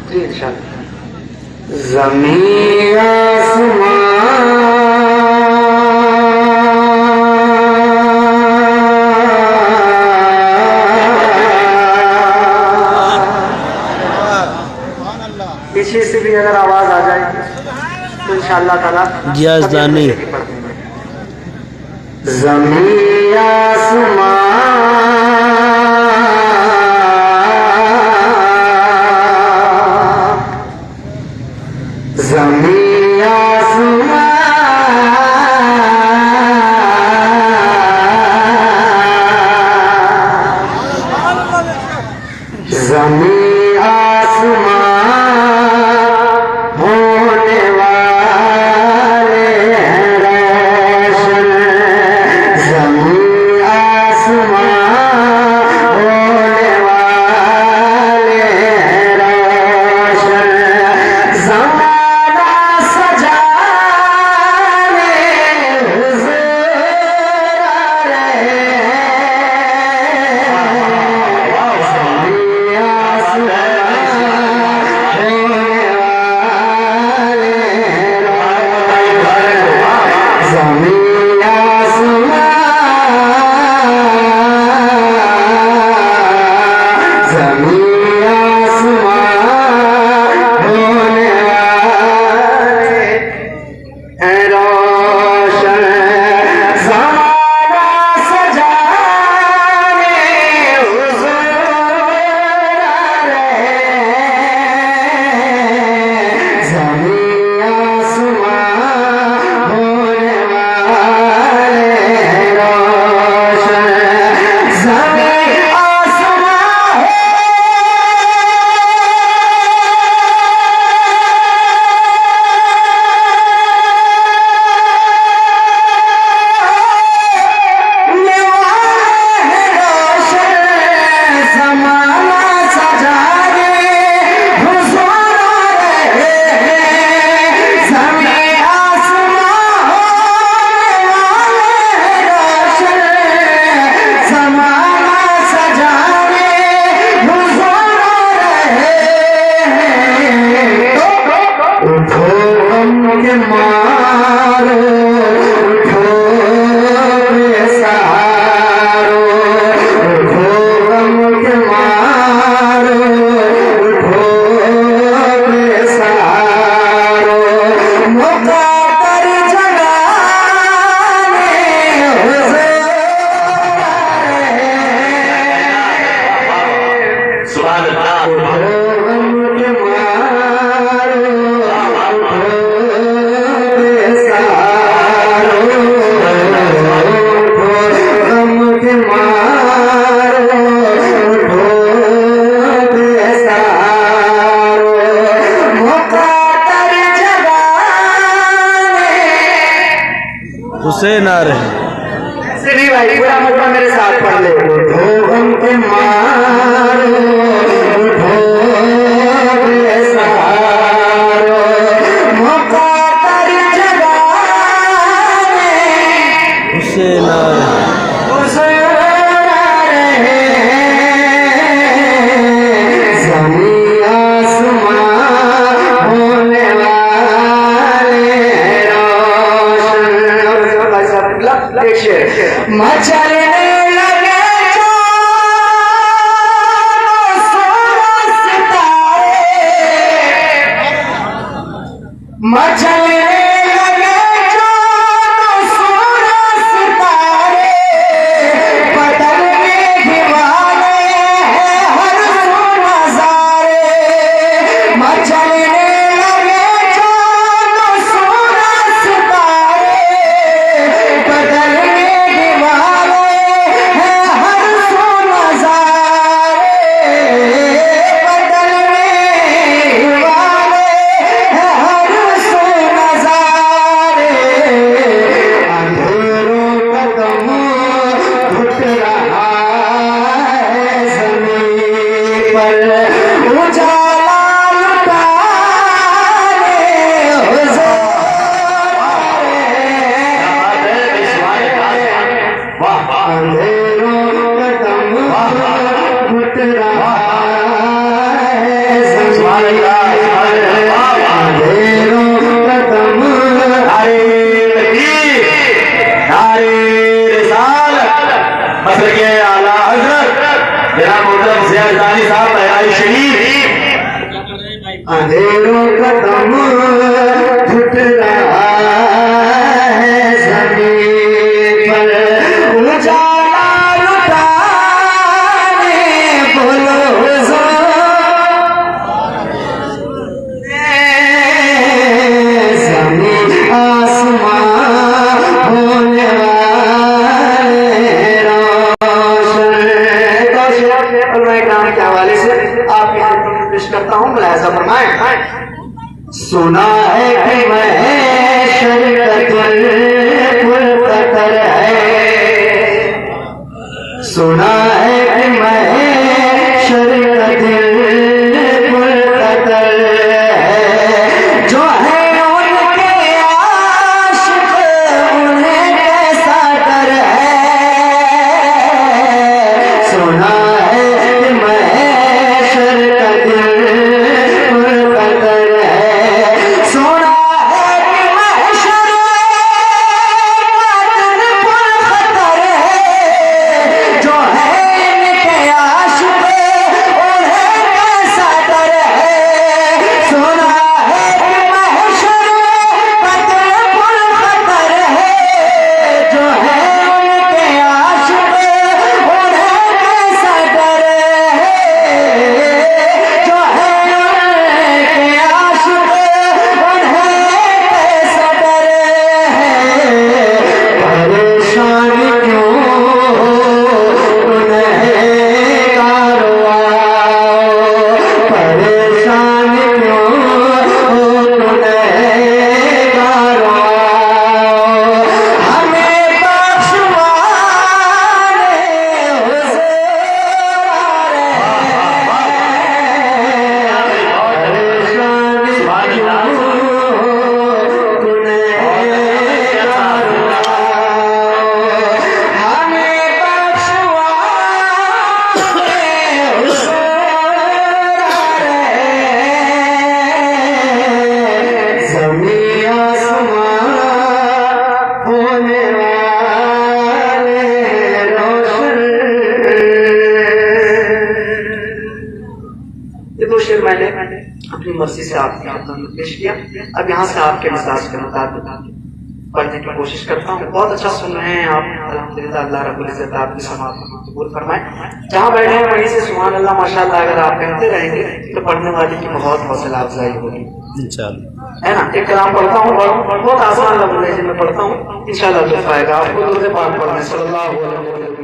जी इंशाअल्लाह। ज़मीन आसमान पीछे से भी अगर आवाज आ जाए तो इंशाअल्लाह ताला याज़दानी ज़मीन आसमान ज़मीन आसमान ज़मीन आसमान होने वाले हैं रोशन। ज़मीन आसमान होने वाले हैं रोशन। ज़माना सजाने हुज़ूर आ रहे हैं। ज़मीन हुसैन आ रहे हैं। सिरी भाई पूरा मजमा मेरे साथ पढ़ ले। उठो गम के मारो, उठो बेसहारो, मौका तर जगाने हुसैन आ रहे हैं। हुसैन आ रहे हैं। ज़मीन आसमान होने वाले हैं रोशन। एक शेर मचलने लगे चारों सूरज सितारे, मचलने लगे चारों सूरज सितारे, बदलने के वाले हैं हर सू नज़ारे। मचलने लगे चारों सूरज सितारे, बदलने के वाले हैं हर सू नज़ारे। बदलने के वाले हैं हर सू अंधेरों का दम घुट रहा है जमीन पर, उजाला लुटाने बोलो जमीन आसमान होने वाले रोशन। तो मैं गाने के हवाले से आपके हाथ में पेश करता हूँ, मुलाहिजा फरमाएं। सुना है कि महशर का दिल पुरखतर है, सुना है कि महशर का दिल पुरखतर है, जो है उनके आशिक उन्हें कैसा डर है, सुना है कि महशर का दिल पुरखतर है, सुना है कि महशर का दिल पुरखतर है, जो है इनके आशिक उन्हें कैसा डर है, सुना है कि महशर का दिल पुरखतर है, जो है उनके आशिक उन्हें कैसा डर है, जो है उनके आशिक उन्हें कैसा डर है, परेशान क्यों गुनहगारों, परेशान क्यों गुनहगारों, हमें बख्शवाने हुज़ूर आ रहे हैं, परेशान क्यों गुनहगारों, हमें बख्शवाने हुज़ूर आ रहे हैं, ज़मीं आसमान होने वाले रोशन। ये दो शेर मैंने अपनी मर्जी से आपके हाथों में पेश किया। अब यहाँ से आपके मिजाज के मुताबिक पढ़ने की कोशिश करता हूँ। बहुत अच्छा सुन रहे हैं आप, अल्हम्दुलिल्लाह। अल्लाह रब्बुल इज्जत आपकी समात को कबूल फरमाए। जहाँ बैठे हैं वहीं से सुभान अल्लाह माशाअल्लाह अगर आप कहते रहेंगे तो पढ़ने वाले की बहुत हौसला अफजाई होगी, इंशाअल्लाह। है ना। एक कलाम पढ़ता हूँ, बहुत आसान लफ्ज़ है, मैं पढ़ता हूँ, इंशाअल्लाह लुत्फ़ आएगा आपको। दुरूद पाक पढ़ने सल्लल्लाहु अलैहि वसल्लम।